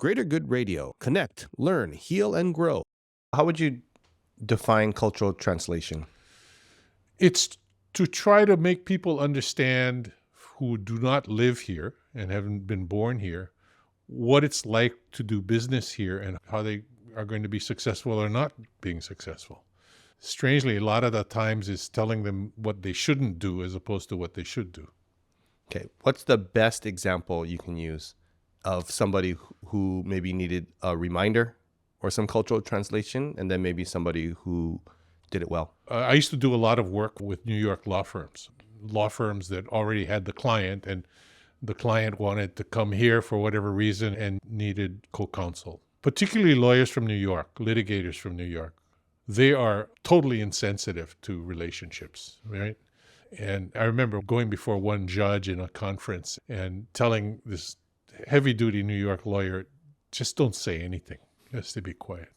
Greater Good Radio. Connect, learn, heal, and grow. How would you define cultural translation? It's to try to make people understand who do not live here and haven't been born here what it's like to do business here and how they are going to be successful or not being successful. Strangely, a lot of the times is telling them what they shouldn't do as opposed to what they should do. Okay, what's the best example you can use of somebody who maybe needed a reminder or some cultural translation, and then maybe somebody who did it well? I used to do a lot of work with New York law firms that already had the client, and the client wanted to come here for whatever reason and needed co-counsel, particularly lawyers from New York, litigators from New York. They are totally insensitive to relationships, right? And I remember going before one judge in a conference and telling this heavy-duty New York lawyer, just don't say anything, just to be quiet.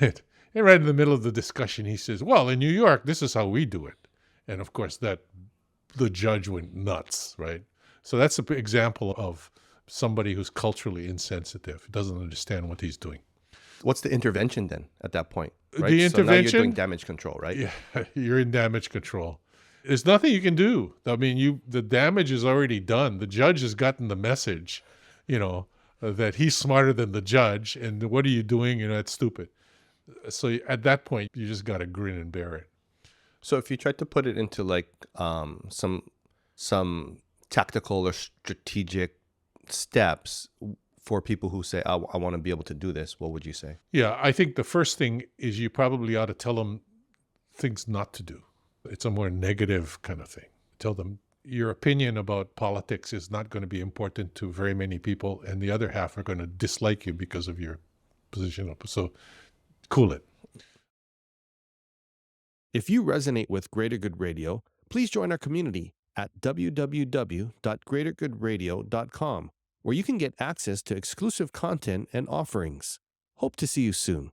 And right in the middle of the discussion, he says, well, in New York, this is how we do it. And of course, the judge went nuts, right? So that's an example of somebody who's culturally insensitive, doesn't understand what he's doing. What's the intervention then at that point? Right? The intervention, so now you're doing damage control, right? Yeah, you're in damage control. There's nothing you can do. I mean, the damage is already done. The judge has gotten the message, that he's smarter than the judge. And what are you doing? It's stupid. So at that point, you just got to grin and bear it. So if you try to put it into like some tactical or strategic steps for people who say, I want to be able to do this, what would you say? Yeah, I think the first thing is you probably ought to tell them things not to do. It's a more negative kind of thing. Tell them your opinion about politics is not going to be important to very many people, and the other half are going to dislike you because of your position. So cool it. If you resonate with Greater Good Radio, please join our community at www.greatergoodradio.com, where you can get access to exclusive content and offerings. Hope to see you soon.